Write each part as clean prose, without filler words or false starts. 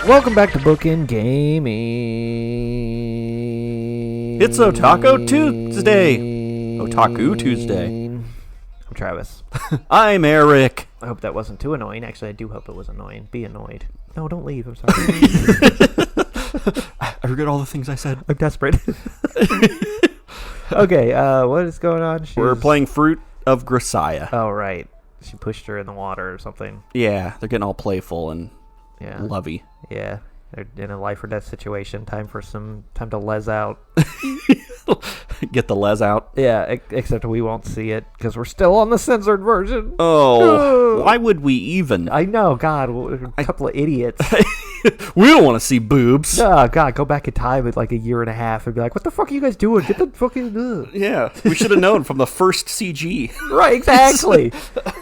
Welcome back to Bookend Gaming. It's Otaku Tuesday. Otaku Tuesday. I'm Travis. I'm Eric. I hope that wasn't too annoying. Actually, I do hope it was annoying. Be annoyed. No, don't leave. I'm sorry. I regret all the things I said. I'm desperate. Okay, what is going on? We're playing Fruit of Grisaia. Oh, right. She pushed her in the water or something. Yeah, they're getting all playful and lovey. Yeah. They're in a life or death situation. Time to les out. Get the les out. Yeah, except we won't see it because we're still on the censored version. Oh, why would we even? I know, God, we're a couple of idiots. We don't want to see boobs. Oh, God, go back in time with like a year and a half and be like, what the fuck are you guys doing? Get the fucking... Yeah, we should have known from the first CG. Right, exactly.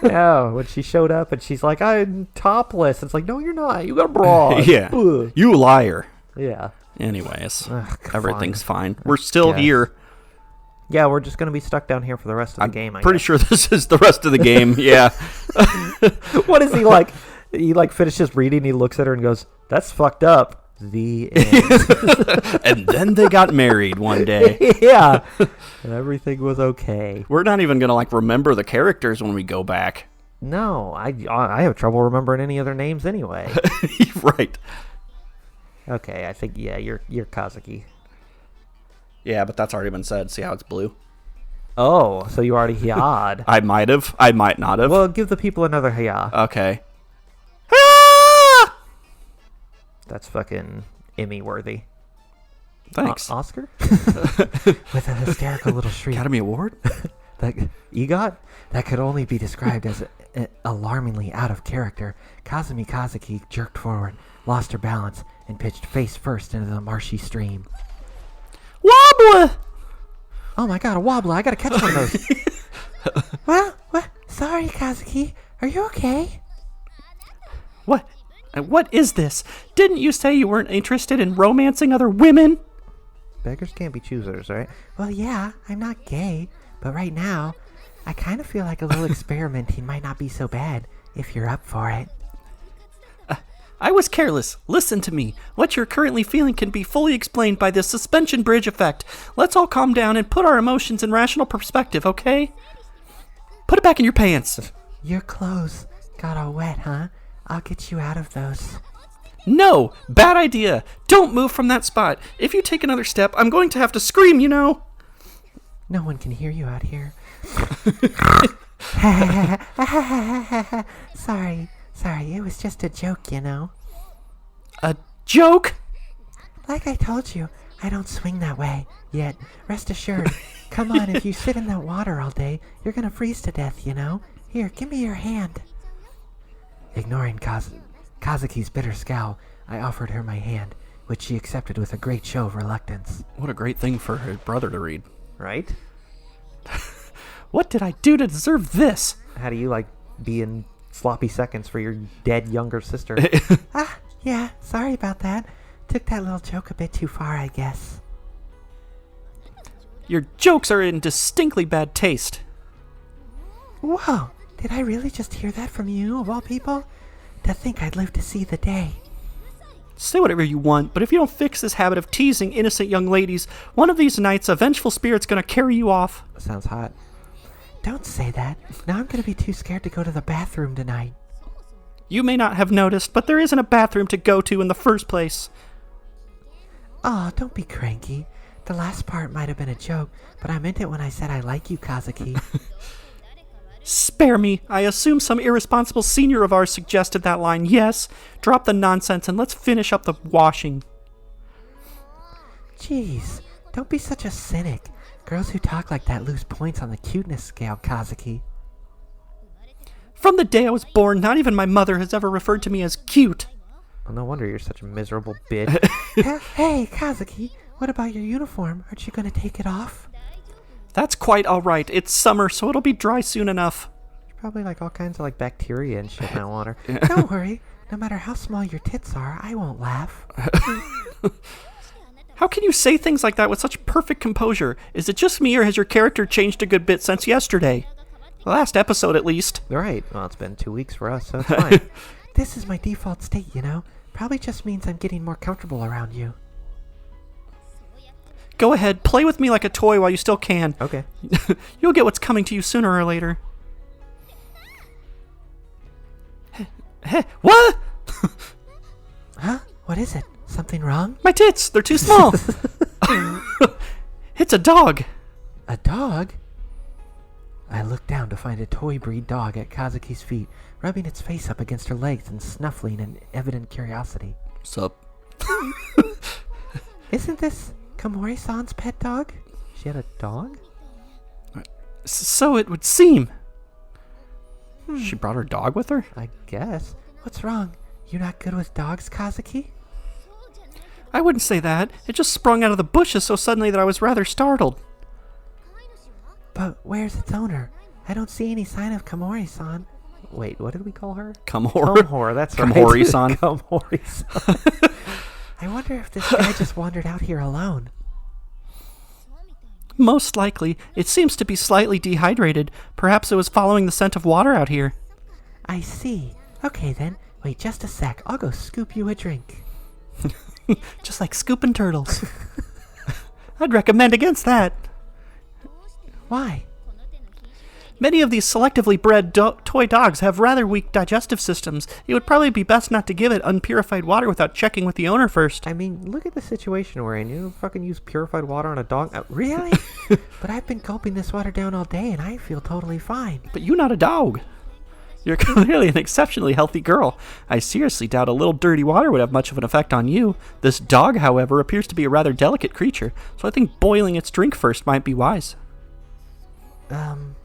Yeah, when she showed up and she's like, I'm topless. It's like, no, you're not. You got a bra. Yeah, Ugh. you liar. Yeah. Anyways, Ugh, everything's fine. We're still here. Yeah, we're just going to be stuck down here for the rest of the game, I pretty guess. sure this is the rest of the game, yeah. What is he like? He like finishes reading, he looks at her and goes, that's fucked up. The end. And then they got married one day. Yeah. And everything was okay. We're not even going to like remember the characters when we go back. No, I have trouble remembering any other names anyway. Right. Okay, I think, yeah, you're Kazuki. Yeah, but that's already been said. See how it's blue? Oh, so you already hiyaed. I might have. I might not have. Well, give the people another hiya. Okay. That's fucking Emmy-worthy. Thanks. Oscar? With a hysterical little shriek. Academy Award? EGOT? That could only be described as alarmingly out of character. Kazumi Kazuki jerked forward, lost her balance, and pitched face first into the marshy stream. Wobbler! Oh my god, a wobbler. I gotta catch one of those. What? Sorry, Kazuki. Are you okay? What? What is this? Didn't you say you weren't interested in romancing other women? Beggars can't be choosers, right? Well, yeah, I'm not gay, but right now, I kind of feel like a little experimenting might not be so bad if you're up for it. I was careless. Listen to me. What you're currently feeling can be fully explained by this suspension bridge effect. Let's all calm down and put our emotions in rational perspective, okay? Put it back in your pants. Your clothes got all wet, huh? I'll get you out of those. No! Bad idea! Don't move from that spot. If you take another step, I'm going to have to scream, you know? No one can hear you out here. Sorry, it was just a joke, you know. A joke? Like I told you, I don't swing that way, yet rest assured. Come on, if you sit in that water all day, you're gonna freeze to death, you know. Here, give me your hand. Ignoring Kazuki's bitter scowl, I offered her my hand, which she accepted with a great show of reluctance. What a great thing for her brother to read. Right? What did I do to deserve this? How do you like being sloppy seconds for your dead younger sister? Yeah, sorry about that. Took that little joke a bit too far, I guess. Your jokes are in distinctly bad taste. Whoa, did I really just hear that from you, of all people? To think I'd live to see the day. Say whatever you want, but if you don't fix this habit of teasing innocent young ladies, one of these nights a vengeful spirit's gonna carry you off. Sounds hot. Don't say that. Now I'm gonna be too scared to go to the bathroom tonight. You may not have noticed, but there isn't a bathroom to go to in the first place. Aw, don't be cranky. The last part might have been a joke, but I meant it when I said I like you, Kazuki. Spare me. I assume some irresponsible senior of ours suggested that line. Yes, drop the nonsense and let's finish up the washing. Jeez, don't be such a cynic. Girls who talk like that lose points on the cuteness scale, Kazuki. From the day I was born, not even my mother has ever referred to me as cute. Well, no wonder you're such a miserable bitch. Hey, Kazuki, what about your uniform? Aren't you going to take it off? That's quite all right. It's summer, so it'll be dry soon enough. There's probably like all kinds of like bacteria and shit in that water. Don't worry. No matter how small your tits are, I won't laugh. How can you say things like that with such perfect composure? Is it just me, or has your character changed a good bit since yesterday? The last episode, at least. Right. Well, it's been 2 weeks for us, so it's fine. This is my default state, you know. Probably just means I'm getting more comfortable around you. Go ahead, play with me like a toy while you still can. Okay. You'll get what's coming to you sooner or later. Hey, what? Huh? What is it? Something wrong? My tits, they're too small. It's a dog. A dog? I looked down to find a toy breed dog at Kazuki's feet, rubbing its face up against her legs and snuffling in evident curiosity. Sup? Isn't this Komori-san's pet dog? She had a dog? So it would seem. She brought her dog with her? I guess. What's wrong? You not good with dogs, Kazuki? I wouldn't say that. It just sprung out of the bushes so suddenly that I was rather startled. But where's its owner? I don't see any sign of Komori-san. Wait, what did we call her? Komori, that's right. Komori-san. Komori-san. I wonder if this guy just wandered out here alone. Most likely. It seems to be slightly dehydrated. Perhaps it was following the scent of water out here. I see. Okay then. Wait just a sec. I'll go scoop you a drink. Just like scooping turtles. I'd recommend against that. Why? Many of these selectively bred toy dogs have rather weak digestive systems. It would probably be best not to give it unpurified water without checking with the owner first. I mean, look at the situation we're in. You don't fucking use purified water on a dog. Really? But I've been gulping this water down all day and I feel totally fine. But you're not a dog. You're clearly an exceptionally healthy girl. I seriously doubt a little dirty water would have much of an effect on you. This dog, however, appears to be a rather delicate creature, so I think boiling its drink first might be wise.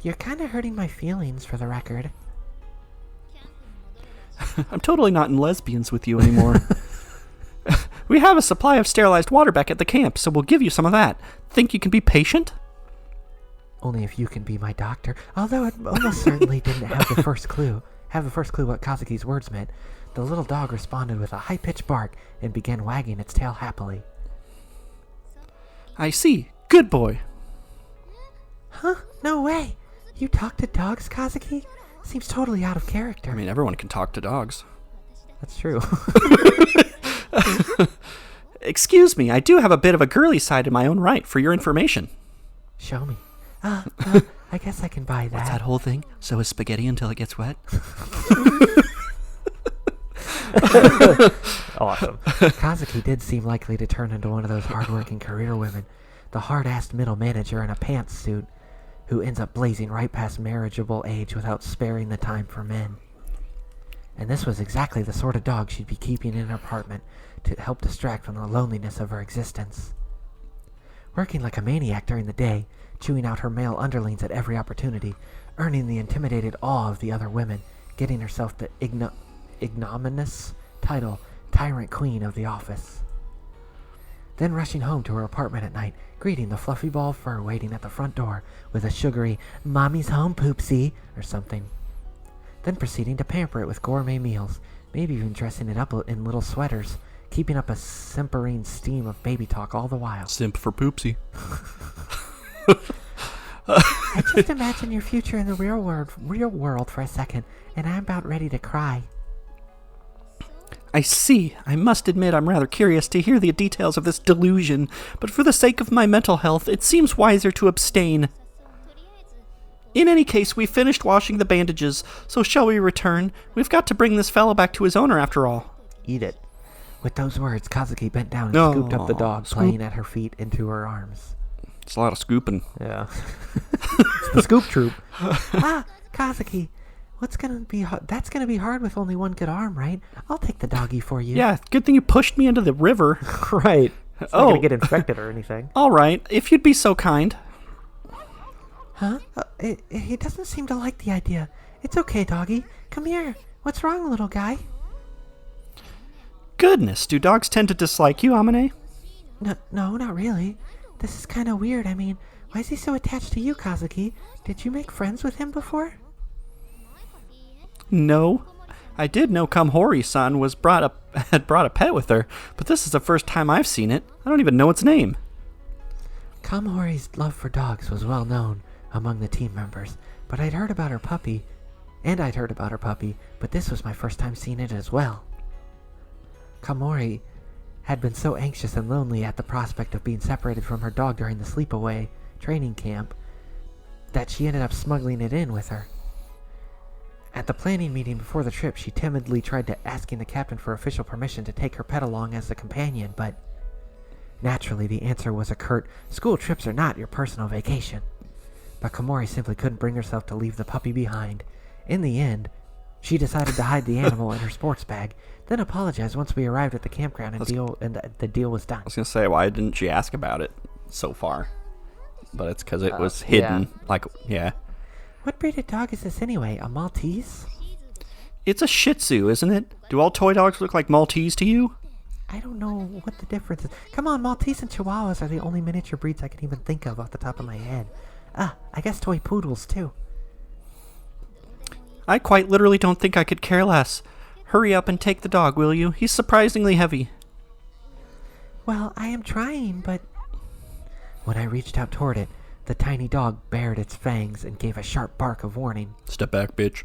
You're kind of hurting my feelings, for the record. I'm totally not in lesbians with you anymore. We have a supply of sterilized water back at the camp, so we'll give you some of that. Think you can be patient? Only if you can be my doctor. Although it almost certainly didn't have the first clue what Kazuki's words meant. The little dog responded with a high-pitched bark and began wagging its tail happily. I see. Good boy. Huh? No way! You talk to dogs, Kazuki? Seems totally out of character. I mean, everyone can talk to dogs. That's true. Excuse me, I do have a bit of a girly side in my own right, for your information. Show me. I guess I can buy that. What's that whole thing? So is spaghetti until it gets wet? Awesome. Kazuki did seem likely to turn into one of those hard-working career women. The hard-assed middle manager in a pantsuit who ends up blazing right past marriageable age without sparing the time for men. And this was exactly the sort of dog she'd be keeping in her apartment to help distract from the loneliness of her existence. Working like a maniac during the day, chewing out her male underlings at every opportunity, earning the intimidated awe of the other women, getting herself the ignominious title Tyrant Queen of the office. Then rushing home to her apartment at night, greeting the fluffy ball of fur waiting at the front door with a sugary, "Mommy's home, poopsie," or something. Then proceeding to pamper it with gourmet meals, maybe even dressing it up in little sweaters, keeping up a simpering steam of baby talk all the while. Simp for poopsie. I just imagine your future in the real world for a second, and I'm about ready to cry. I see. I must admit I'm rather curious to hear the details of this delusion, but for the sake of my mental health, it seems wiser to abstain. In any case, we finished washing the bandages, so shall we return? We've got to bring this fellow back to his owner after all. Eat it. With those words, Kazuki bent down and scooped up the dog, playing at her feet into her arms. It's a lot of scooping. Yeah. It's the scoop troop. Kazuki. That's gonna be hard with only one good arm, right? I'll take the doggy for you. Yeah, good thing you pushed me into the river. Right. It's not gonna get infected or anything. All right, if you'd be so kind. Huh? He doesn't seem to like the idea. It's okay, doggy. Come here. What's wrong, little guy? Goodness, do dogs tend to dislike you, Amane? No, not really. This is kind of weird. I mean, why is he so attached to you, Kazuki? Did you make friends with him before? No. I did know Komori-san had brought a pet with her, but this is the first time I've seen it. I don't even know its name. Komori's love for dogs was well known among the team members, but I'd heard about her puppy, but this was my first time seeing it as well. Kamori had been so anxious and lonely at the prospect of being separated from her dog during the sleepaway training camp that she ended up smuggling it in with her. At the planning meeting before the trip, she timidly tried asking the captain for official permission to take her pet along as a companion, but naturally the answer was a curt, "School trips are not your personal vacation." But Kamori simply couldn't bring herself to leave the puppy behind. In the end, she decided to hide the animal in her sports bag, then apologized once we arrived at the campground and the deal was done. I was going to say, why didn't she ask about it so far? But it's because it was hidden. Yeah. What breed of dog is this anyway? A Maltese? It's a Shih Tzu, isn't it? Do all toy dogs look like Maltese to you? I don't know what the difference is. Come on, Maltese and Chihuahuas are the only miniature breeds I can even think of off the top of my head. I guess toy poodles, too. I quite literally don't think I could care less. Hurry up and take the dog, will you? He's surprisingly heavy. Well, I am trying, but... When I reached out toward it, the tiny dog bared its fangs and gave a sharp bark of warning. Step back, bitch.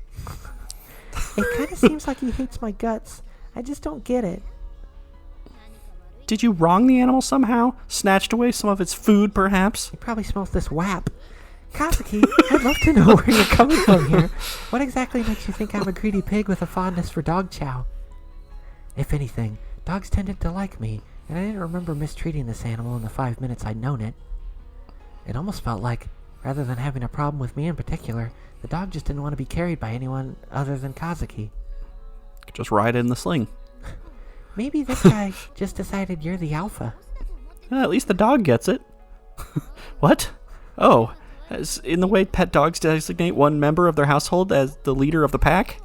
It kind of seems like he hates my guts. I just don't get it. Did you wrong the animal somehow? Snatched away some of its food, perhaps? He probably smells this whap. Kazuki, I'd love to know where you're coming from here. What exactly makes you think I'm a greedy pig with a fondness for dog chow? If anything, dogs tended to like me, and I didn't remember mistreating this animal in the 5 minutes I'd known it. It almost felt like, rather than having a problem with me in particular, the dog just didn't want to be carried by anyone other than Kazuki. Just ride in the sling. Maybe this guy just decided you're the alpha. Well, at least the dog gets it. What? Oh, as in the way pet dogs designate one member of their household as the leader of the pack?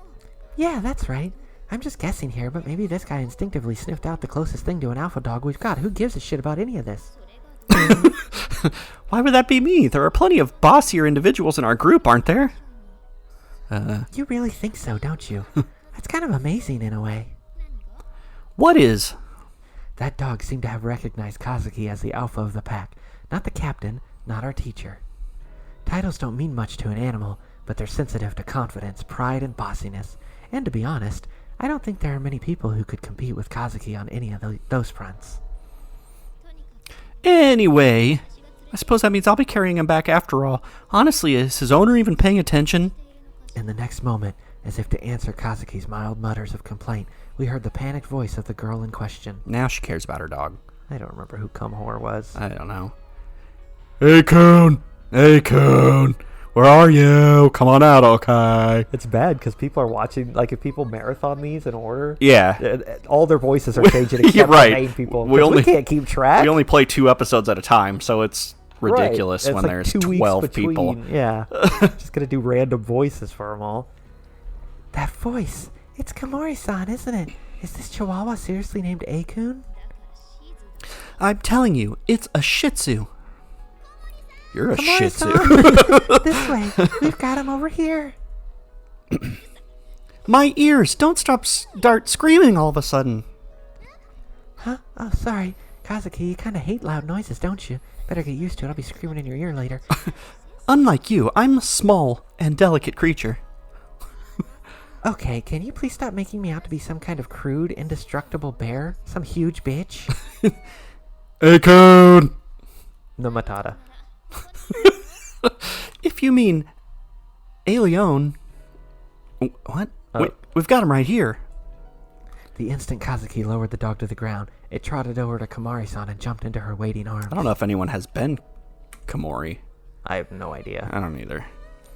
Yeah, that's right. I'm just guessing here, but maybe this guy instinctively sniffed out the closest thing to an alpha dog we've got. Who gives a shit about any of this? Why would that be me? There are plenty of bossier individuals in our group, aren't there? You really think so, don't you? That's kind of amazing in a way. What is? That dog seemed to have recognized Kazuki as the alpha of the pack. Not the captain, not our teacher. Titles don't mean much to an animal, but they're sensitive to confidence, pride, and bossiness. And to be honest, I don't think there are many people who could compete with Kazuki on any of those fronts. Anyway, I suppose that means I'll be carrying him back after all. Honestly, is his owner even paying attention? In the next moment, as if to answer Kazuki's mild mutters of complaint, we heard the panicked voice of the girl in question. Now she cares about her dog. I don't remember who Kumhor was. I don't know. Hey, Coon! Hey, Coon! Where are you? Come on out, okay? It's bad because people are watching, like if people marathon these in order, yeah, all their voices are changing except right. the main people. We can't keep track. We only play 2 episodes at a time, so it's ridiculous right. when It's there's like 2 12 weeks people. Between. Yeah, just gonna do random voices for them all. That voice, it's Kamori-san, isn't it? Is this Chihuahua seriously named Akun? I'm telling you, it's a Shih Tzu. You're a Shih Tzu. This way. We've got him over here. My ears! Don't start screaming all of a sudden. Huh? Oh, sorry. Kazuki, you kind of hate loud noises, don't you? Better get used to it. I'll be screaming in your ear later. Unlike you, I'm a small and delicate creature. Okay, can you please stop making me out to be some kind of crude, indestructible bear? Some huge bitch? Akun! No Matata. If you mean Alien... What? Wait, we've got him right here. The instant Kazuki lowered the dog to the ground, it trotted over to Kamari-san and jumped into her waiting arms. I don't know if anyone has been Komori. I have no idea. I don't either.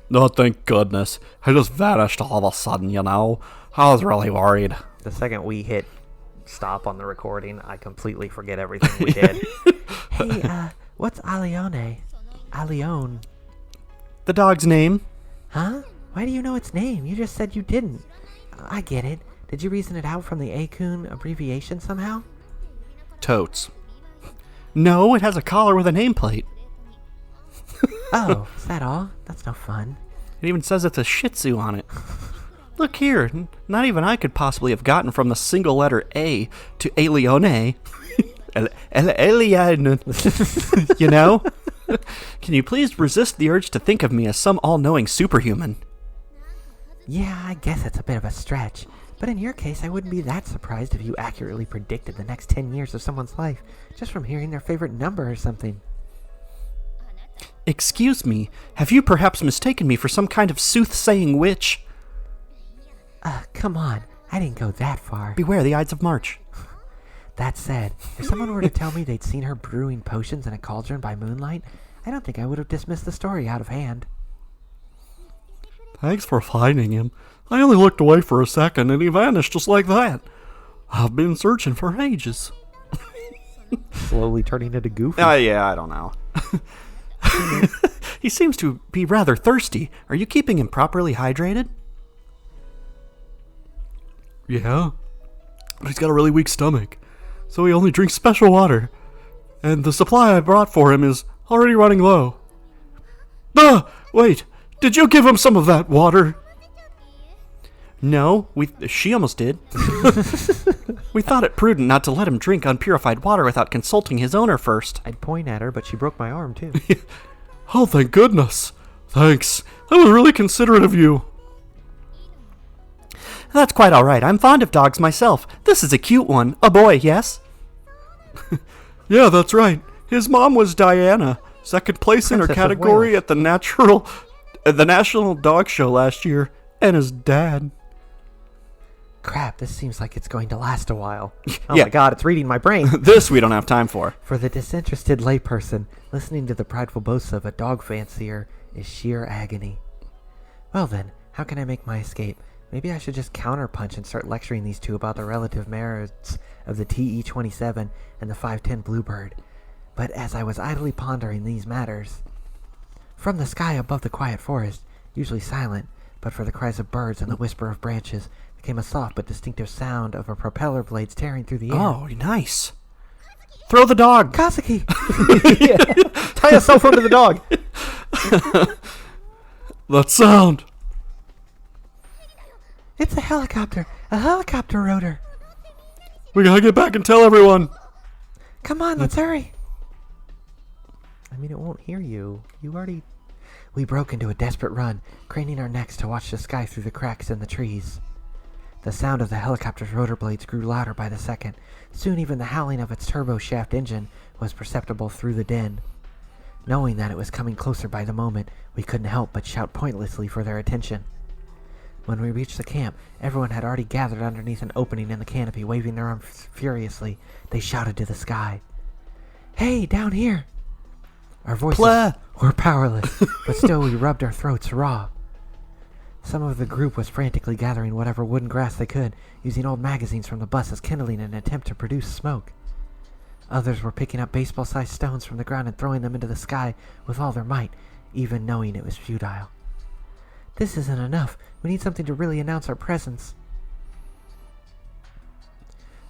No, thank goodness. He just vanished all of a sudden, you know. I was really worried. The second we hit stop on the recording, I completely forget everything we did. Hey, what's Alione? Alione. The dog's name? Huh? Why do you know its name? You just said you didn't. I get it. Did you reason it out from the Akun abbreviation somehow? Totes. No, it has a collar with a nameplate. Oh, is that all? That's no fun. It even says it's a Shih Tzu on it. Look here, not even I could possibly have gotten from the single letter A to Alione. Alien. You know? Can you please resist the urge to think of me as some all-knowing superhuman? Yeah, I guess it's a bit of a stretch. But in your case, I wouldn't be that surprised if you accurately predicted the next 10 years of someone's life just from hearing their favorite number or something. Excuse me, have you perhaps mistaken me for some kind of soothsaying witch? Come on. I didn't go that far. Beware the Ides of March. That said, if someone were to tell me they'd seen her brewing potions in a cauldron by moonlight, I don't think I would have dismissed the story out of hand. Thanks for finding him. I only looked away for a second and he vanished just like that. I've been searching for ages. Slowly turning into Goofy. Yeah, I don't know. He seems to be rather thirsty. Are you keeping him properly hydrated? Yeah, but he's got a really weak stomach, so he only drinks special water. And the supply I brought for him is already running low. Wait, did you give him some of that water? No, she almost did. We thought it prudent not to let him drink unpurified water without consulting his owner first. I'd point at her, but she broke my arm, too. Oh, thank goodness. Thanks. That was really considerate of you. That's quite all right. I'm fond of dogs myself. This is a cute one. A boy, yes? Yeah, that's right. His mom was Diana, second place in her Princess of category Wales. at the National Dog Show last year, and his dad. Crap, this seems like it's going to last a while. Oh Yeah. my god, it's reading my brain. This we don't have time for. For the disinterested layperson, listening to the prideful boasts of a dog fancier is sheer agony. Well then, how can I make my escape? Maybe I should just counterpunch and start lecturing these two about the relative merits of the TE-27 and the 510 Bluebird. But as I was idly pondering these matters, from the sky above the quiet forest, usually silent, but for the cries of birds and the whisper of branches, came a soft but distinctive sound of a propeller blades tearing through the air. Oh, nice. Throw the dog. Kazuki! Yeah. Tie a cell phone to the dog. That sound. It's a helicopter rotor. We gotta get back and tell everyone. Come on, let's hurry. I mean, it won't hear you. We broke into a desperate run, craning our necks to watch the sky through the cracks in the trees. The sound of the helicopter's rotor blades grew louder by the second. Soon even the howling of its turbo shaft engine was perceptible through the din. Knowing that it was coming closer by the moment, we couldn't help but shout pointlessly for their attention. When we reached the camp, everyone had already gathered underneath an opening in the canopy, waving their arms furiously. They shouted to the sky, "Hey, down here!" Our voices were powerless, but still we rubbed our throats raw. Some of the group was frantically gathering whatever wood and grass they could, using old magazines from the bus as kindling in an attempt to produce smoke. Others were picking up baseball-sized stones from the ground and throwing them into the sky with all their might, even knowing it was futile. This isn't enough. We need something to really announce our presence.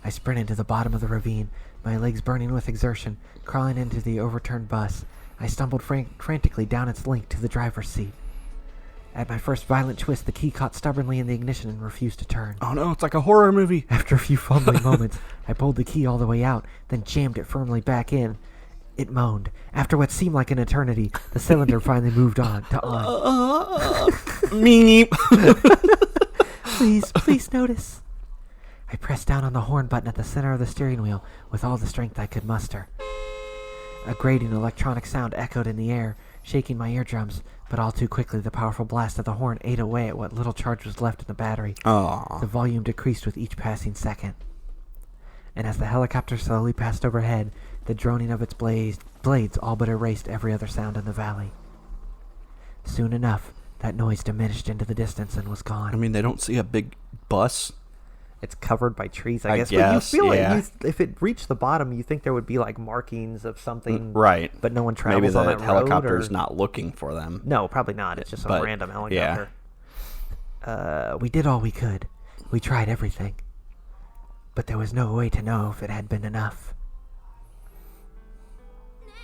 I sprinted to the bottom of the ravine, my legs burning with exertion, crawling into the overturned bus. I stumbled frantically down its length to the driver's seat. At my first violent twist, the key caught stubbornly in the ignition and refused to turn. Oh no, it's like a horror movie. After a few fumbling moments, I pulled the key all the way out, then jammed it firmly back in. It moaned. After what seemed like an eternity, the cylinder finally moved on to on. Meep. Please notice. I pressed down on the horn button at the center of the steering wheel with all the strength I could muster. A grating electronic sound echoed in the air, shaking my eardrums, but all too quickly the powerful blast of the horn ate away at what little charge was left in the battery. Aww. The volume decreased with each passing second. And as the helicopter slowly passed overhead, the droning of its blades all but erased every other sound in the valley. Soon enough, that noise diminished into the distance and was gone. I mean, they don't see a big bus. It's covered by trees, I guess. guess, But you feel yeah. like if it reached the bottom, you think there would be like markings of something. Right. But no one travels Maybe on the that helicopter's road, or... not looking for them. No, probably not. It's just some But, random helicopter. We did all we could. We tried everything. But there was no way to know if it had been enough.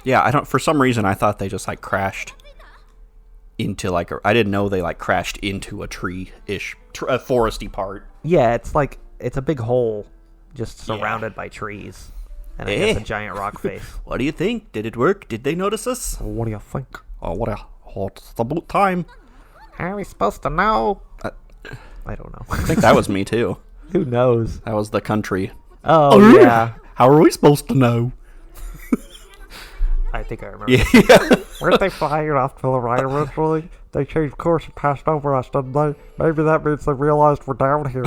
Yeah, I don't. For some reason, I thought they just like crashed into like. I didn't know they like crashed into a tree-ish, a foresty part. Yeah, it's a big hole, just surrounded by trees, and I guess a giant rock face. What do you think? Did it work? Did they notice us? What do you think? Oh, it's about time. How are we supposed to know? I don't know. I think that was me too. Who knows? That was the country. Oh, yeah. How are we supposed to know? I think I remember. Yeah. Weren't they flying off to the right originally? They changed course and passed over us, didn't they? Maybe that means they realized we're down here.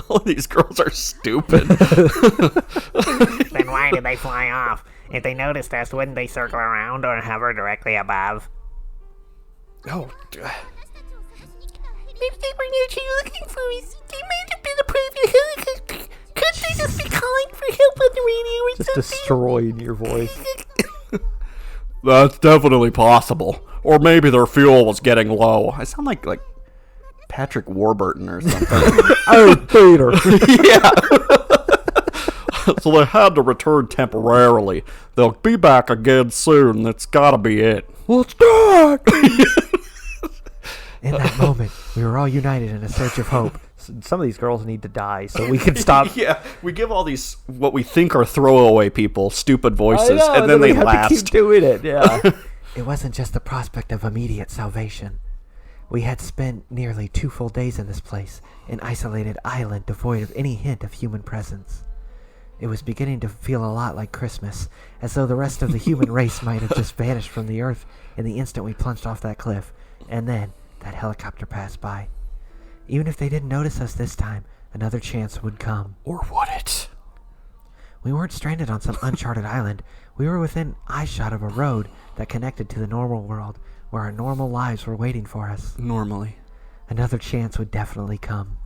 All these girls are stupid. Then why did they fly off? If they noticed us, wouldn't they circle around or hover directly above? Oh, Maybe they weren't actually looking for us. They might have been a private helicopter. Could they just be calling for help on the radio or Just something? destroying your voice. That's definitely possible. Or maybe their fuel was getting low. I sound like Patrick Warburton or something. Oh, Peter. Yeah. So they had to return temporarily. They'll be back again soon. That's gotta be it. Let's go! In that moment, we were all united in a search of hope. Some of these girls need to die so we can stop. Yeah, we give all these what we think are throwaway people stupid voices, I know, and then we they have last. to keep doing it, yeah. It wasn't just the prospect of immediate salvation. We had spent nearly 2 full days in this place, an isolated island devoid of any hint of human presence. It was beginning to feel a lot like Christmas, as though the rest of the human race might have just vanished from the earth in the instant we plunged off that cliff, and then that helicopter passed by. Even if they didn't notice us this time, another chance would come. Or would it? We weren't stranded on some uncharted island. We were within eyeshot of a road that connected to the normal world, where our normal lives were waiting for us. Normally. Another chance would definitely come.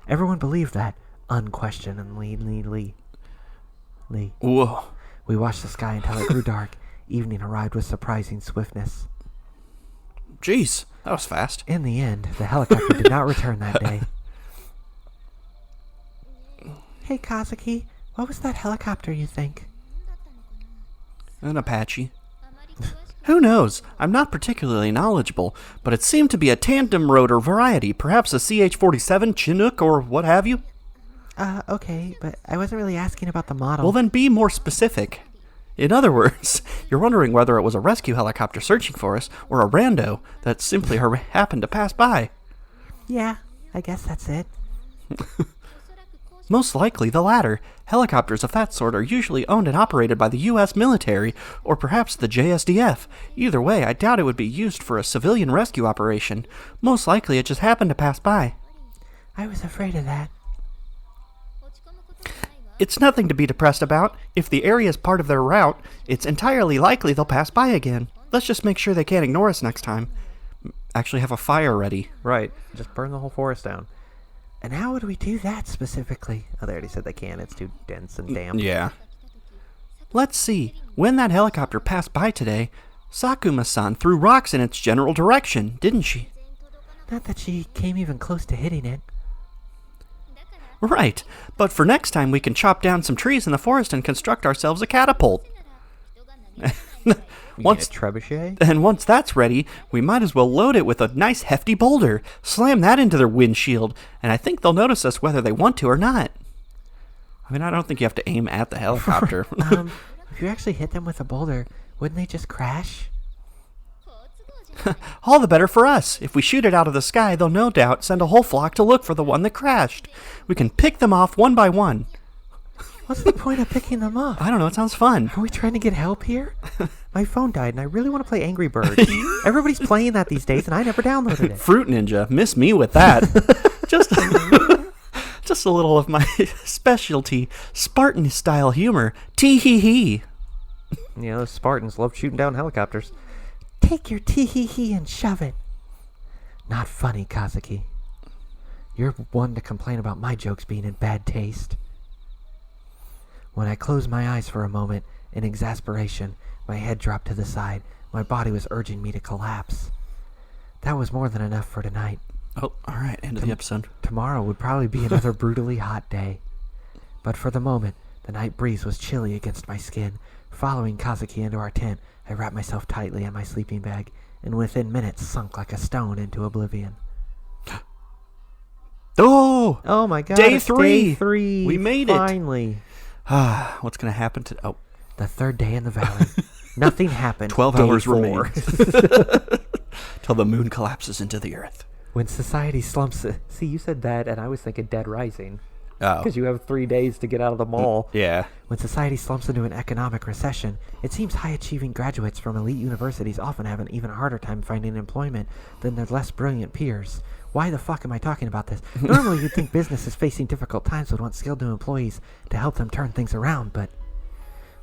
Everyone believed that, unquestioningly. Whoa. We watched the sky until it grew dark. Evening arrived with surprising swiftness. Jeez, that was fast. In the end, the helicopter did not return that day. Hey, Kazuki, what was that helicopter, you think? An Apache. Who knows? I'm not particularly knowledgeable, but it seemed to be a tandem rotor variety, perhaps a CH-47, Chinook, or what have you. Okay, but I wasn't really asking about the model. Well, then be more specific. In other words, you're wondering whether it was a rescue helicopter searching for us, or a rando that simply happened to pass by. Yeah, I guess that's it. Most likely the latter. Helicopters of that sort are usually owned and operated by the U.S. military, or perhaps the JSDF. Either way, I doubt it would be used for a civilian rescue operation. Most likely it just happened to pass by. I was afraid of that. It's nothing to be depressed about. If the area is part of their route, it's entirely likely they'll pass by again. Let's just make sure they can't ignore us next time. Actually have a fire ready. Right. Just burn the whole forest down. And how would we do that specifically? Oh, they already said they can't. It's too dense and damp. Yeah. Let's see. When that helicopter passed by today, Sakuma-san threw rocks in its general direction, didn't she? Not that she came even close to hitting it. Right, but for next time we can chop down some trees in the forest and construct ourselves a catapult. Once trebuchet? And once that's ready, we might as well load it with a nice hefty boulder, slam that into their windshield, and I think they'll notice us whether they want to or not. I mean, I don't think you have to aim at the helicopter. If you actually hit them with a boulder, wouldn't they just crash? All the better for us. If we shoot it out of the sky, they'll no doubt send a whole flock to look for the one that crashed. We can pick them off one by one. What's the point of picking them up? I don't know, it sounds fun. Are we trying to get help here? My phone died and I really want to play Angry Birds. Everybody's playing that these days and I never downloaded it. Fruit Ninja, miss me with that. Just a little of my specialty, Spartan-style humor. Tee-hee-hee. You know, those Spartans love shooting down helicopters. Take your tee-hee-hee and shove it. Not funny, Kazuki. You're one to complain about my jokes being in bad taste. When I closed my eyes for a moment, in exasperation, my head dropped to the side. My body was urging me to collapse. That was more than enough for tonight. Oh, alright, end of the episode. Tomorrow would probably be another brutally hot day. But for the moment, the night breeze was chilly against my skin. Following Kazuki into our tent, I wrapped myself tightly in my sleeping bag, and within minutes sunk like a stone into oblivion. Oh! Oh my god. Day it's 3! Day 3. We made it. Finally. What's going to happen to... Oh, The third day in the valley. Nothing happened. 12 Day hours 4. remain. Till the moon collapses into the earth. When society slumps... See, you said that, and I was thinking Dead Rising. Oh. Because you have 3 days to get out of the mall. Yeah. When society slumps into an economic recession, it seems high-achieving graduates from elite universities often have an even harder time finding employment than their less brilliant peers. Why the fuck am I talking about this? Normally you'd think businesses facing difficult times would want skilled new employees to help them turn things around, but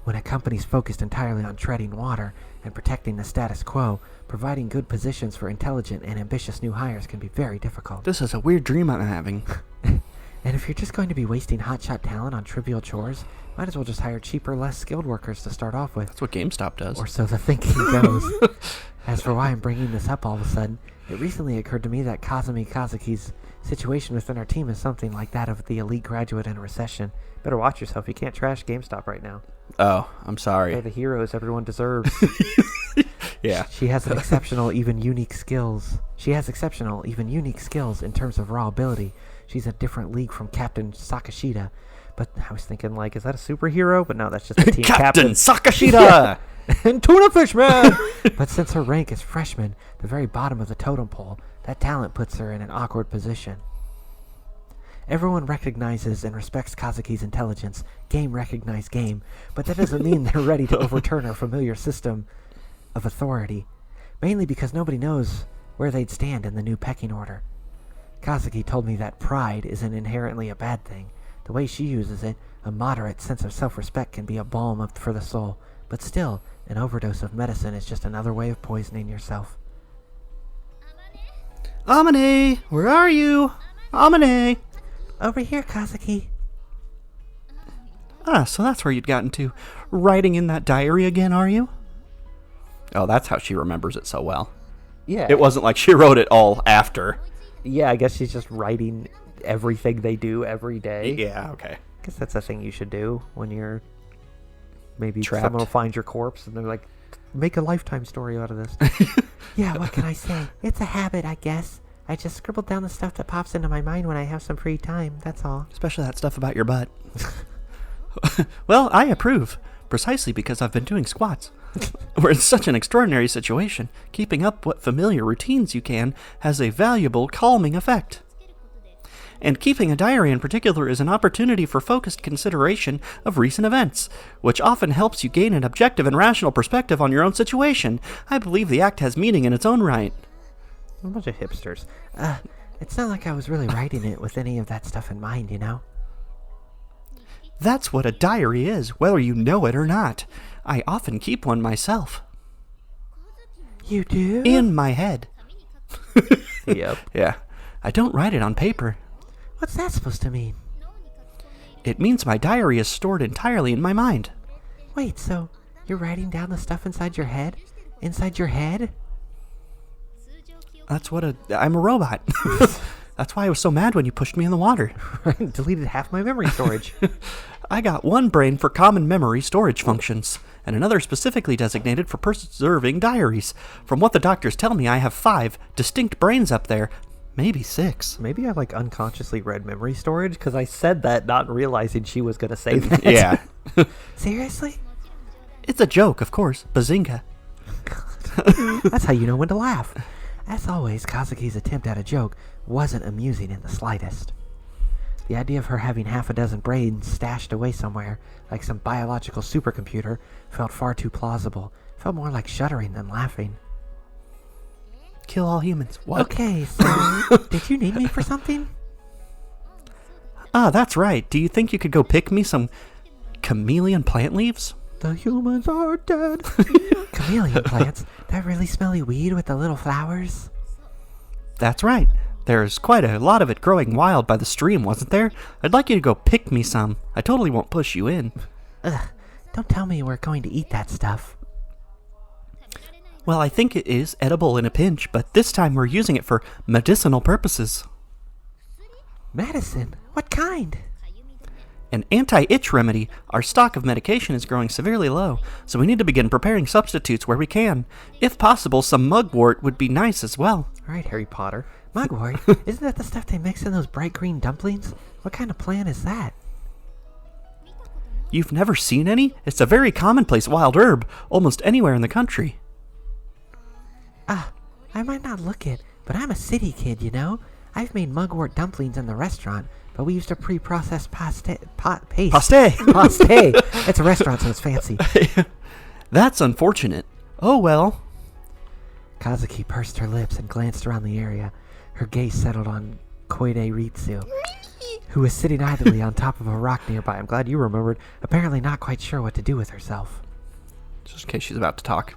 when a company's focused entirely on treading water and protecting the status quo, providing good positions for intelligent and ambitious new hires can be very difficult. This is a weird dream I'm having. And if you're just going to be wasting hotshot talent on trivial chores, might as well just hire cheaper, less skilled workers to start off with. That's what GameStop does. Or so the thinking goes. As for why I'm bringing this up all of a sudden, it recently occurred to me that Kazumi Kazuki's situation within our team is something like that of the elite graduate in a recession. Better watch yourself. You can't trash GameStop right now. Oh, I'm They're sorry. the heroes everyone deserves. Yeah. She has exceptional, even unique skills. She has exceptional, even unique skills in terms of raw ability. She's a different league from Captain Sakashita. But I was thinking, like, is that a superhero? But no, that's just a team Captain captain. Sakashita! And Tuna Fish Man! But since her rank is freshman, the very bottom of the totem pole, that talent puts her in an awkward position. Everyone recognizes and respects Kazuki's intelligence. Game recognize game. But that doesn't mean they're ready to overturn our familiar system of authority. Mainly because nobody knows where they'd stand in the new pecking order. Kazuki told me that pride isn't inherently a bad thing. The way she uses it, a moderate sense of self-respect can be a balm for the soul. But still, an overdose of medicine is just another way of poisoning yourself. Amane, where are you? Amane! Over here, Kazuki. Ah, so that's where you'd gotten to. Writing in that diary again, are you? Oh, that's how she remembers it so well. Yeah. It wasn't like she wrote it all after. Yeah, I guess she's just writing everything they do every day. Yeah, okay. I guess that's a thing you should do when you're... Maybe Trapped. someone will find your corpse and they're like, make a Lifetime story out of this. Yeah, what can I say? It's a habit, I guess. I just scribbled down the stuff that pops into my mind when I have some free time, that's all. Especially that stuff about your butt. Well, I approve. Precisely because I've been doing squats. We're in such an extraordinary situation. Keeping up what familiar routines you can has a valuable calming effect. And keeping a diary in particular is an opportunity for focused consideration of recent events, which often helps you gain an objective and rational perspective on your own situation. I believe the act has meaning in its own right. A bunch of hipsters. It's not like I was really writing it with any of that stuff in mind, you know? That's what a diary is, whether you know it or not. I often keep one myself. You do? In my head. Yep. Yeah. I don't write it on paper. What's that supposed to mean? It means my diary is stored entirely in my mind. Wait, so you're writing down the stuff inside your head? Inside your head? That's what I'm a robot. That's why I was so mad when you pushed me in the water. Deleted half my memory storage. I got one brain for common memory storage functions, and another specifically designated for preserving diaries. From what the doctors tell me, I have 5 distinct brains up there. Maybe 6. Maybe I like unconsciously read memory storage because I said that not realizing she was going to say that. Yeah. Seriously? It's a joke, of course. Bazinga. That's how you know when to laugh. As always, Kazuki's attempt at a joke wasn't amusing in the slightest. The idea of her having half a dozen brains stashed away somewhere, like some biological supercomputer, felt far too plausible. Felt more like shuddering than laughing. Kill all humans. What? Okay, so did you need me for something? Ah, that's right. Do you think you could go pick me some chameleon plant leaves? The humans are dead. Chameleon plants? That really smelly weed with the little flowers? That's right. There's quite a lot of it growing wild by the stream, wasn't there? I'd like you to go pick me some. I totally won't push you in. Ugh, don't tell me we're going to eat that stuff. Well, I think it is edible in a pinch, but this time we're using it for medicinal purposes. Medicine? What kind? An anti-itch remedy. Our stock of medication is growing severely low, so we need to begin preparing substitutes where we can. If possible, some mugwort would be nice as well. Alright, Harry Potter. Mugwort? Isn't that the stuff they mix in those bright green dumplings? What kind of plant is that? You've never seen any? It's a very commonplace wild herb, almost anywhere in the country. I might not look it, but I'm a city kid, you know? I've made mugwort dumplings in the restaurant, but we used a pre-processed paste. Paste. Paste. It's a restaurant, so it's fancy. That's unfortunate. Oh well. Kazuki pursed her lips and glanced around the area. Her gaze settled on Koide Ritsu, who was sitting idly on top of a rock nearby. I'm glad you remembered. Apparently not quite sure what to do with herself. Just in case she's about to talk.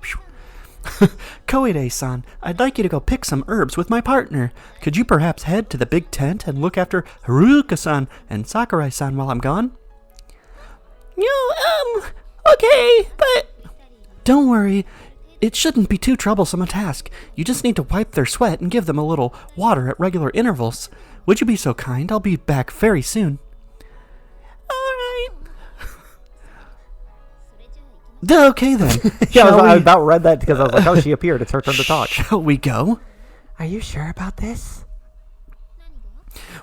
Koide-san, I'd like you to go pick some herbs with my partner. Could you perhaps head to the big tent and look after Haruka-san and Sakurai-san while I'm gone? No, okay, but... Don't worry. It shouldn't be too troublesome a task. You just need to wipe their sweat and give them a little water at regular intervals. Would you be so kind? I'll be back very soon. Alright. Okay then. Yeah, I Shall we- about read that because I was like, oh, she appeared. It's her turn to talk. Shall we go? Are you sure about this?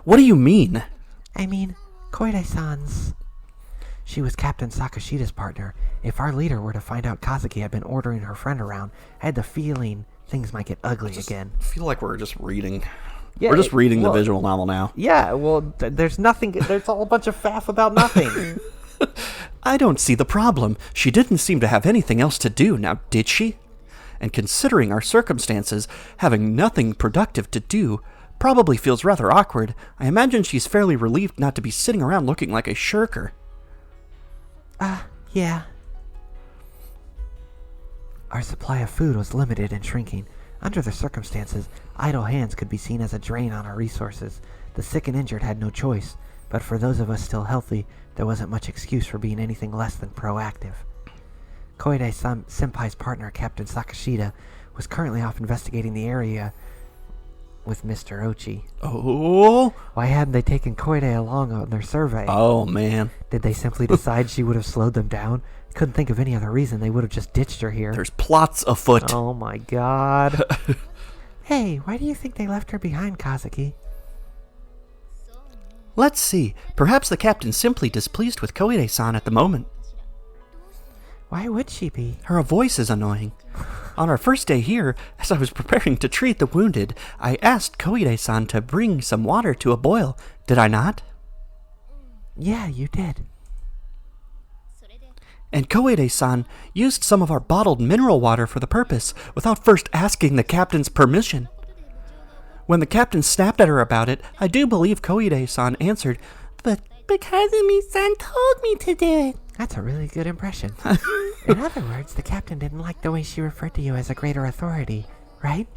What do you mean? I mean, Koide-san's... She was Captain Sakashida's partner. If our leader were to find out Kazuki had been ordering her friend around, I had the feeling things might get ugly again. I feel like we're just reading. Yeah, We're just reading well, the visual novel now. Yeah, well, there's nothing. There's all a bunch of faff about nothing. I don't see the problem. She didn't seem to have anything else to do, now did she? And considering our circumstances, having nothing productive to do probably feels rather awkward. I imagine she's fairly relieved not to be sitting around looking like a shirker. Yeah. Our supply of food was limited and shrinking. Under the circumstances, idle hands could be seen as a drain on our resources. The sick and injured had no choice, but for those of us still healthy, there wasn't much excuse for being anything less than proactive. Koide Senpai's partner, Captain Sakashida, was currently off investigating the area with Mr. Ochi. Oh? Why hadn't they taken Koide along on their survey? Oh, man. Did they simply decide she would have slowed them down? Couldn't think of any other reason they would have just ditched her here. There's plots afoot. Oh my god. Hey, why do you think they left her behind, Kazuki? Let's see. Perhaps the captain's simply displeased with Koide-san at the moment. Why would she be? Her voice is annoying. On our first day here, as I was preparing to treat the wounded, I asked Koide-san to bring some water to a boil. Did I not? Yeah, you did. And Koide-san used some of our bottled mineral water for the purpose, without first asking the captain's permission. When the captain snapped at her about it, I do believe Koide-san answered, But Kazumi-san told me to do it. That's a really good impression. In other words, the captain didn't like the way she referred to you as a greater authority, right?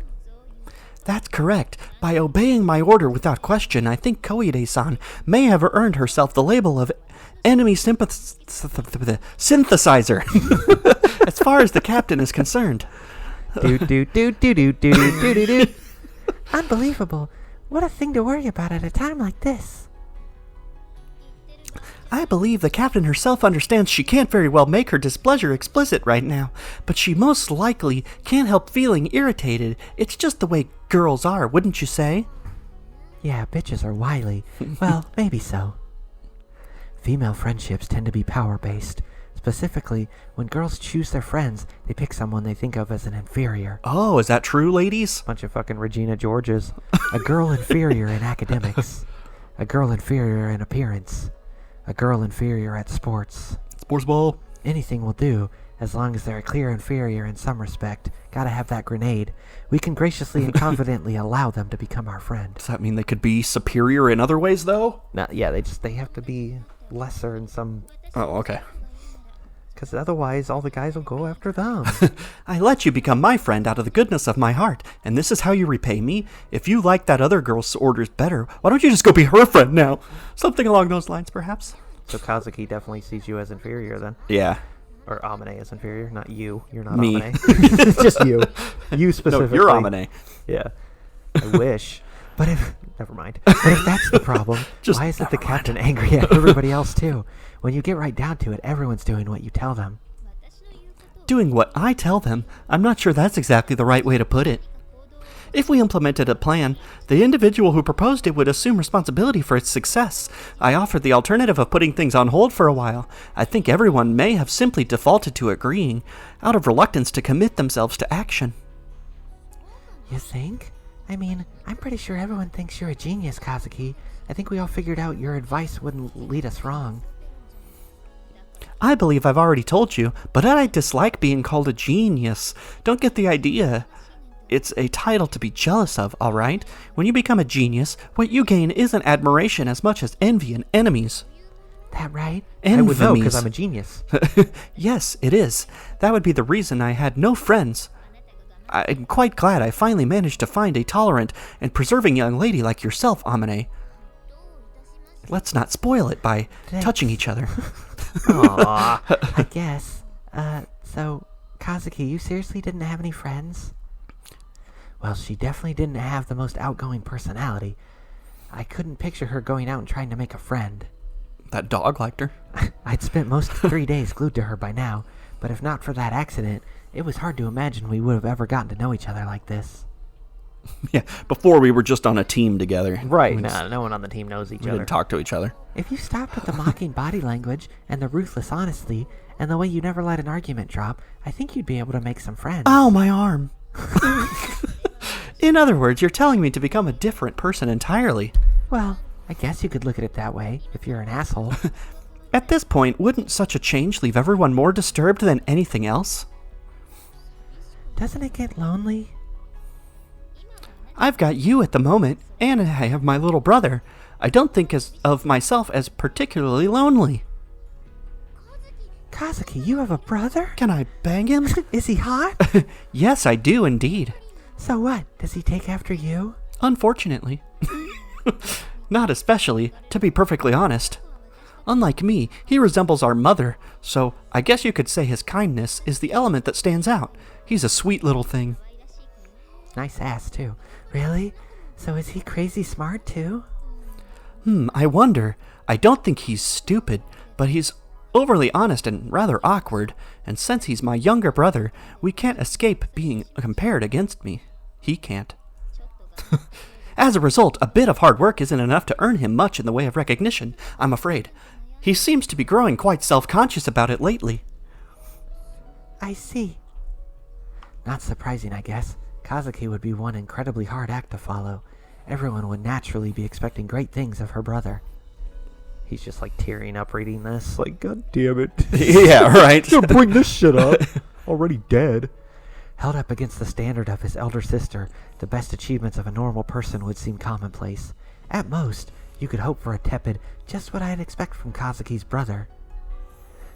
That's correct. By obeying my order without question, I think Koide-san may have earned herself the label of enemy synthesizer. As far as the captain is concerned. Do. Unbelievable. What a thing to worry about at a time like this. I believe the captain herself understands she can't very well make her displeasure explicit right now, but she most likely can't help feeling irritated. It's just the way girls are, wouldn't you say? Yeah, bitches are wily. Well, maybe so. Female friendships tend to be power-based. Specifically, when girls choose their friends, they pick someone they think of as an inferior. Oh, is that true, ladies? Bunch of fucking Regina Georges. A girl inferior in academics. A girl inferior in appearance. A girl inferior at sports. Sports ball. Anything will do, as long as they're a clear inferior in some respect. Gotta have that grenade. We can graciously and confidently allow them to become our friend. Does that mean they could be superior in other ways, though? Nah, yeah, they have to be lesser in some... Oh, okay. Because otherwise, all the guys will go after them. I let you become my friend out of the goodness of my heart, and this is how you repay me? If you like that other girl's orders better, why don't you just go be her friend now? Something along those lines, perhaps? So Kazuki definitely sees you as inferior then. Yeah. Or Amane as inferior, not you. You're not Me. Amane. It's just you. You No, specifically. you're Amane. Yeah. I wish. But if Never mind. that's the problem, Just why isn't the never mind. captain angry at everybody else too? When you get right down to it, everyone's doing what you tell them. Doing what I tell them, I'm not sure that's exactly the right way to put it. If we implemented a plan, the individual who proposed it would assume responsibility for its success. I offered the alternative of putting things on hold for a while. I think everyone may have simply defaulted to agreeing, out of reluctance to commit themselves to action. You think? I mean, I'm pretty sure everyone thinks you're a genius, Kazuki. I think we all figured out your advice wouldn't lead us wrong. I believe I've already told you, but I dislike being called a genius. Don't get the idea. It's a title to be jealous of, alright? When you become a genius, what you gain isn't admiration as much as envy and enemies. That right? I would know Envimies. because I'm a genius. Yes, it is. That would be the reason I had no friends. I'm quite glad I finally managed to find a tolerant and preserving young lady like yourself, Amane. Let's not spoil it by Thanks. touching each other. Aww. I guess. So, Kazuki, you seriously didn't have any friends? Well, she definitely didn't have the most outgoing personality. I couldn't picture her going out and trying to make a friend. That dog liked her. I'd spent most of 3 days glued to her by now, but if not for that accident, it was hard to imagine we would have ever gotten to know each other like this. Yeah, before we were just on a team together. Right. We, Nah, no one on the team knows each we other. didn't talk to each other. If you stopped with the mocking body language and the ruthless honesty and the way you never let an argument drop, I think you'd be able to make some friends. Ow, my arm. In other words, you're telling me to become a different person entirely. Well, I guess you could look at it that way, if you're an asshole. At this point, wouldn't such a change leave everyone more disturbed than anything else? Doesn't it get lonely? I've got you at the moment, and I have my little brother. I don't think of myself as particularly lonely. Kazuki, you have a brother? Can I bang him? Is he hot? Yes, I do indeed. So what? Does he take after you? Unfortunately. Not especially, to be perfectly honest. Unlike me, he resembles our mother, so I guess you could say his kindness is the element that stands out. He's a sweet little thing. Nice ass, too. Really? So is he crazy smart, too? I wonder. I don't think he's stupid, but he's overly honest and rather awkward, and since he's my younger brother, we can't escape being compared against me. He can't. As a result, a bit of hard work isn't enough to earn him much in the way of recognition, I'm afraid. He seems to be growing quite self-conscious about it lately. I see. Not surprising, I guess. Kazuki would be one incredibly hard act to follow. Everyone would naturally be expecting great things of her brother. He's just like tearing up reading this. Like, God damn it. Yeah, right. Don't bring this shit up. Already dead. Held up against the standard of his elder sister, the best achievements of a normal person would seem commonplace. At most, you could hope for a tepid, just what I'd expect from Kazuki's brother.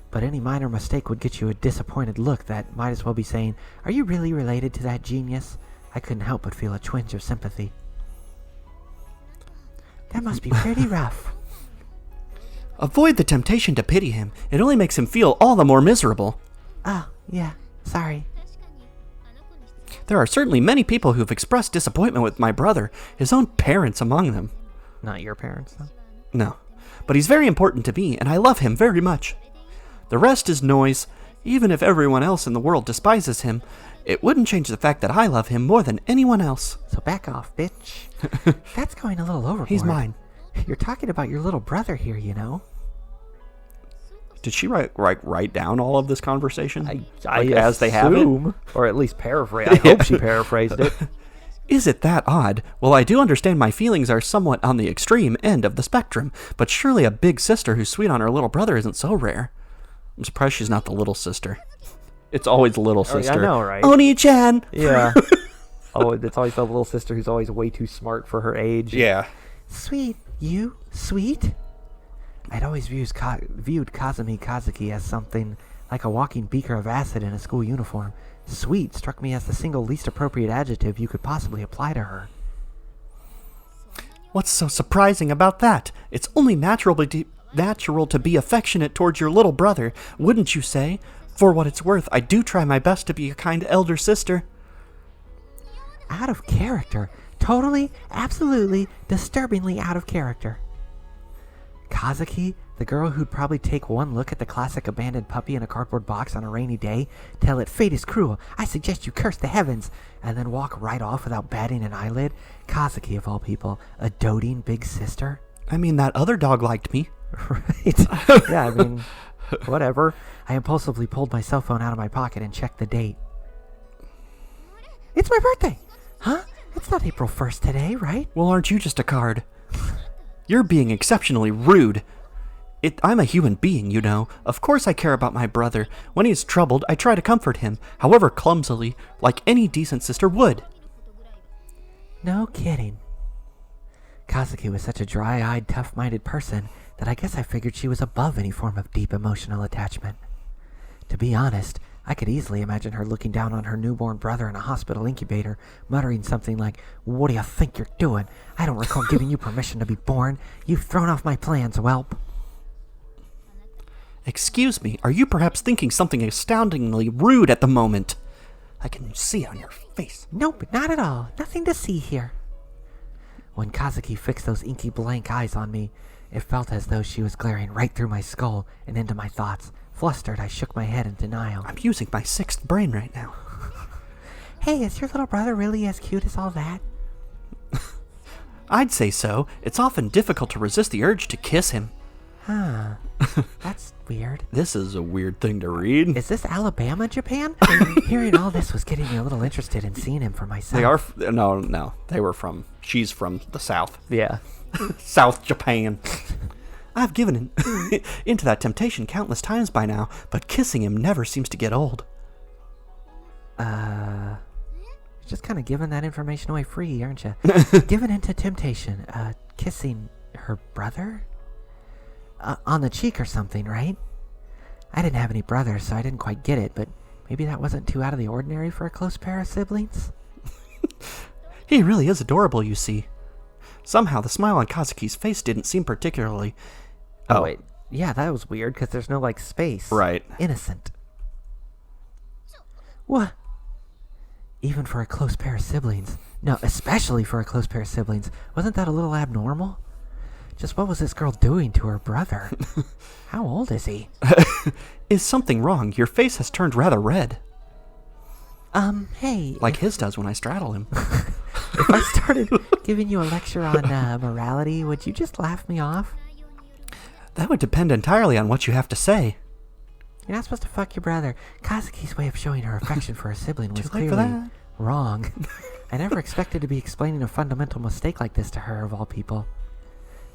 But any minor mistake would get you a disappointed look that might as well be saying, "Are you really related to that genius?" I couldn't help but feel a twinge of sympathy. That must be pretty rough. Avoid the temptation to pity him. It only makes him feel all the more miserable. Oh, yeah, sorry. There are certainly many people who've expressed disappointment with my brother, his own parents among them. Not your parents, though. No, but he's very important to me, and I love him very much. The rest is noise. Even if everyone else in the world despises him, it wouldn't change the fact that I love him more than anyone else. So back off, bitch. That's going a little overboard. He's mine. You're talking about your little brother here, you know? Did she write down all of this conversation? I as they have it? assume, or at least paraphrase. I hope she paraphrased it. Is it that odd? Well, I do understand my feelings are somewhat on the extreme end of the spectrum, but surely a big sister who's sweet on her little brother isn't so rare. I'm surprised she's not the little sister. It's always the little sister. I know, right? Oni-chan! Yeah. Oh, it's always the little sister who's always way too smart for her age. Yeah. Sweet. You? Sweet? I'd always viewed Kazumi Kazuki as something like a walking beaker of acid in a school uniform. Sweet struck me as the single least appropriate adjective you could possibly apply to her. What's so surprising about that? It's only natural to be affectionate towards your little brother, wouldn't you say? For what it's worth, I do try my best to be a kind elder sister. Out of character. Totally, absolutely, disturbingly out of character. Kazuki, the girl who'd probably take one look at the classic abandoned puppy in a cardboard box on a rainy day, tell it fate is cruel, I suggest you curse the heavens, and then walk right off without batting an eyelid. Kazuki, of all people, a doting big sister. I mean, that other dog liked me. Right. Yeah, I mean, whatever. I impulsively pulled my cell phone out of my pocket and checked the date. It's my birthday! Huh? It's not April 1st today, right? Well, aren't you just a card? You're being exceptionally rude. I'm a human being, you know. Of course I care about my brother. When he's troubled, I try to comfort him, however clumsily, like any decent sister would. No kidding. Kazuki was such a dry-eyed, tough-minded person that I guess I figured she was above any form of deep emotional attachment. To be honest, I could easily imagine her looking down on her newborn brother in a hospital incubator, muttering something like, "What do you think you're doing? I don't recall giving you permission to be born. You've thrown off my plans, whelp." Excuse me, are you perhaps thinking something astoundingly rude at the moment? I can see it on your face. Nope, not at all. Nothing to see here. When Kazuki fixed those inky blank eyes on me, it felt as though she was glaring right through my skull and into my thoughts. Flustered, I shook my head in denial. I'm using my sixth brain right now. Hey, is your little brother really as cute as all that? I'd say so. It's often difficult to resist the urge to kiss him. Huh. That's weird. This is a weird thing to read. Is this Alabama, Japan? Hearing all this was getting me a little interested in seeing him for myself. They are... No. She's from the South. Yeah. South Japan. I've given into that temptation countless times by now, but kissing him never seems to get old. You're just kind of giving that information away free, aren't you? Given into temptation, kissing her brother? On the cheek or something, right? I didn't have any brothers, so I didn't quite get it, but maybe that wasn't too out of the ordinary for a close pair of siblings? He really is adorable, you see. Somehow the smile on Kazuki's face didn't seem particularly... Oh, wait. Yeah, that was weird, because there's no, space. Right. Innocent. What? Even for a close pair of siblings. No, especially for a close pair of siblings. Wasn't that a little abnormal? Just what was this girl doing to her brother? How old is he? Is something wrong? Your face has turned rather red. Hey. Like his does when I straddle him. If I started giving you a lecture on morality, would you just laugh me off? That would depend entirely on what you have to say. You're not supposed to fuck your brother. Kazuki's way of showing her affection for her sibling was Too late for clearly that. wrong. I never expected to be explaining a fundamental mistake like this to her, of all people.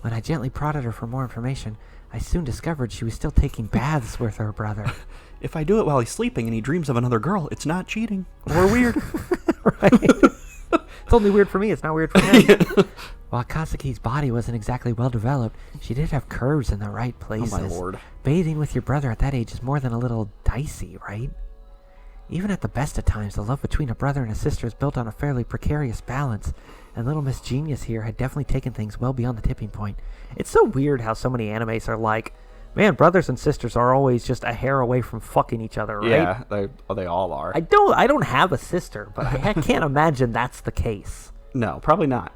When I gently prodded her for more information, I soon discovered she was still taking baths with her brother. If I do it while he's sleeping and he dreams of another girl, it's not cheating. Or weird. Right? It's only weird for me, it's not weird for him. While Kazuki's body wasn't exactly well developed, she did have curves in the right places. Oh my lord. Bathing with your brother at that age is more than a little dicey, right? Even at the best of times, the love between a brother and a sister is built on a fairly precarious balance, and little Miss Genius here had definitely taken things well beyond the tipping point. It's so weird how so many animes are like, man, brothers and sisters are always just a hair away from fucking each other, right? Yeah, they all are. I don't have a sister, but I can't imagine that's the case. No, probably not.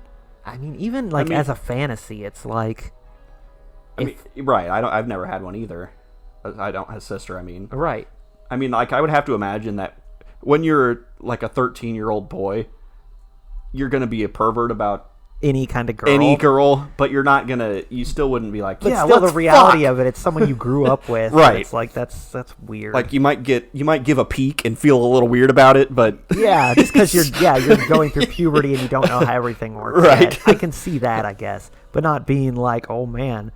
I mean, even as a fantasy, it's like... Right, I've never had one either. I don't have a sister, I mean. Right. I mean, I would have to imagine that when you're like a 13-year-old boy, you're going to be a pervert about any kind of girl. But you're not going to, you still wouldn't be like, but yeah, still let's the reality fuck. of it, it's someone you grew up with. Right. It's like, that's weird. Like you might give a peek and feel a little weird about it, but yeah, just because you're going through puberty and you don't know how everything works. Right. Yet. I can see that, I guess, but not being like, oh man,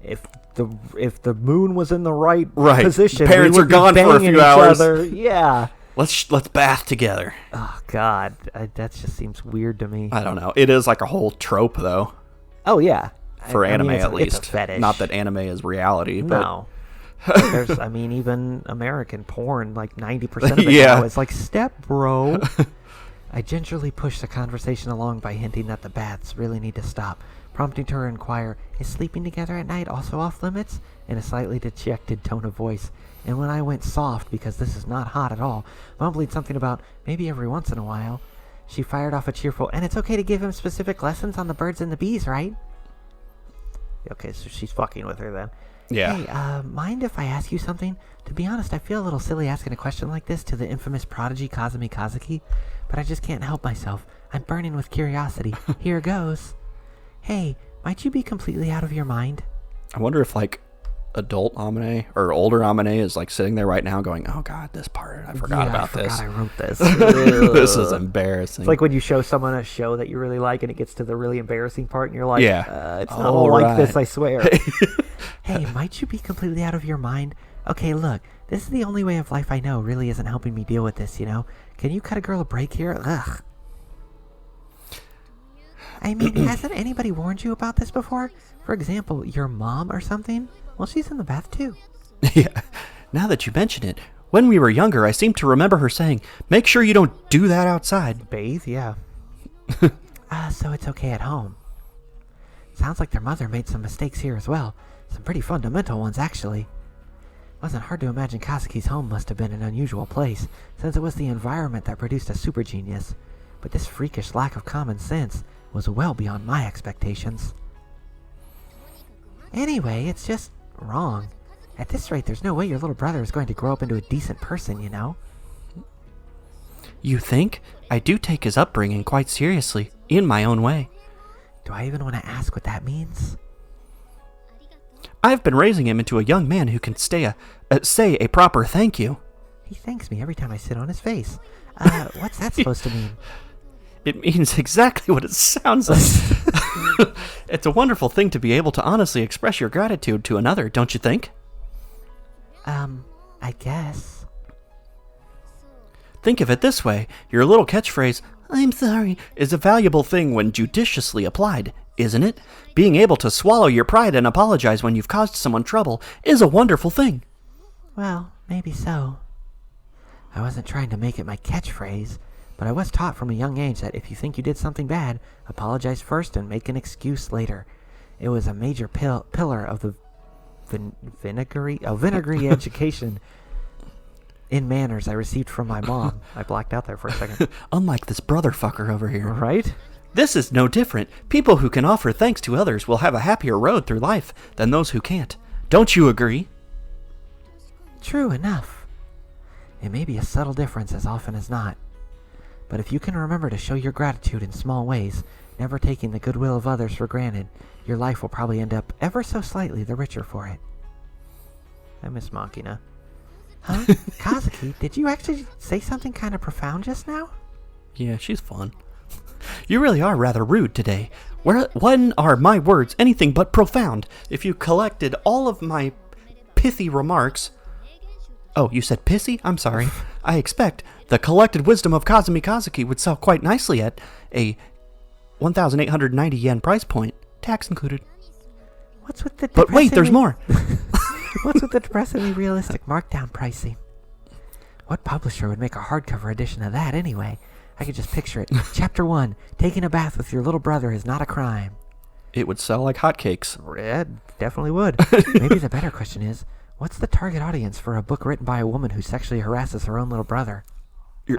if the moon was in the right position, parents we are would be gone for a banging few hours. other. Yeah. let's bath together. Oh God, that just seems weird to me. I don't know. It is like a whole trope, though. Oh yeah, For anime, at least. It's a fetish. Not that anime is reality, but No. There's, even American porn, like 90% of it Yeah. now is like, step bro. I gingerly pushed the conversation along by hinting that the baths really need to stop, prompting her to inquire, is sleeping together at night also off limits? In a slightly dejected tone of voice. And when I went soft, because this is not hot at all, mumbling something about maybe every once in a while, she fired off a cheerful, and it's okay to give him specific lessons on the birds and the bees, right? Okay, so she's fucking with her then. yeah. Hey, mind if I ask you something? To be honest, I feel a little silly asking a question like this to the infamous prodigy Kazumi Kazuki, but I just can't help myself. I'm burning with curiosity. Here goes. Hey, might you be completely out of your mind? I wonder if, like, adult Amane or older Amane is like sitting there right now going, oh God, this part, I forgot about this. I wrote this. This is embarrassing. It's like when you show someone a show that you really like and it gets to the really embarrassing part and you're like, it's not all like this, I swear. Hey, might you be completely out of your mind? Okay, look, this is the only way of life I know really isn't helping me deal with this, you know? Can you cut a girl a break here? Ugh. I mean, hasn't anybody warned you about this before? For example, your mom or something? Well, she's in the bath too. Yeah, now that you mention it, when we were younger, I seem to remember her saying, make sure you don't do that outside. Bathe, yeah. So it's okay at home. Sounds like their mother made some mistakes here as well. Some pretty fundamental ones, actually. Wasn't hard to imagine Kazuki's home must have been an unusual place, since it was the environment that produced a super genius. But this freakish lack of common sense was well beyond my expectations. Anyway, it's just wrong. At this rate, there's no way your little brother is going to grow up into a decent person, you know? You think? I do take his upbringing quite seriously, in my own way. Do I even want to ask what that means? I've been raising him into a young man who can say a proper thank you. He thanks me every time I sit on his face. What's that supposed to mean? It means exactly what it sounds like. It's a wonderful thing to be able to honestly express your gratitude to another, don't you think? I guess. Think of it this way. Your little catchphrase, I'm sorry, is a valuable thing when judiciously applied, isn't it? Being able to swallow your pride and apologize when you've caused someone trouble is a wonderful thing. Well, maybe so. I wasn't trying to make it my catchphrase, but I was taught from a young age that if you think you did something bad, apologize first and make an excuse later. It was a major pillar of the vinegary education in manners I received from my mom. I blacked out there for a second. Unlike this brother fucker over here. Right? This is no different. People who can offer thanks to others will have a happier road through life than those who can't. Don't you agree? True enough. It may be a subtle difference as often as not. But if you can remember to show your gratitude in small ways, never taking the goodwill of others for granted, your life will probably end up ever so slightly the richer for it. I miss Machina. Huh? Kazuki, did you actually say something kind of profound just now? Yeah, she's fun. You really are rather rude today. When are my words anything but profound? If you collected all of my pithy remarks... Oh, you said pissy? I'm sorry. I expect the collected wisdom of Kazumi Kazuki would sell quite nicely at a 1,890 yen price point, tax included. What's with the But wait, there's more. What's with the depressingly realistic markdown pricing? What publisher would make a hardcover edition of that anyway? I could just picture it. Chapter 1, taking a bath with your little brother is not a crime. It would sell like hotcakes. Yeah, definitely would. Maybe the better question is, what's the target audience for a book written by a woman who sexually harasses her own little brother?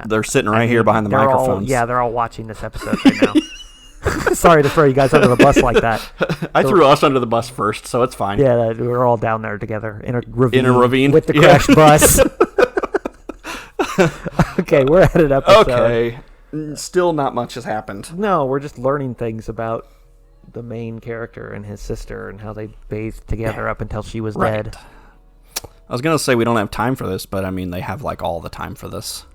They're sitting right here behind the microphones. They're all watching this episode right now. Sorry to throw you guys under the bus like that. I threw us under the bus first, so it's fine. Yeah, we're all down there together in a ravine. With the Yeah. crashed bus. Okay, we're at an episode. Okay. Still not much has happened. No, we're just learning things about the main character and his sister and how they bathed together up until she was dead. I was going to say we don't have time for this, but I mean, they have like all the time for this.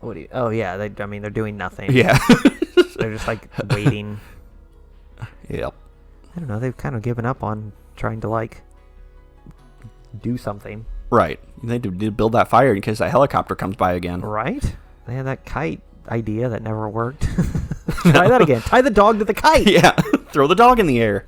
What do you... Oh, yeah, they're doing nothing. Yeah. They're just like waiting. Yep. I don't know, they've kind of given up on trying to like do something. Right. They need to build that fire in case that helicopter comes by again. Right? They had that kite idea that never worked. Try that again. Tie the dog to the kite. Yeah. Throw the dog in the air.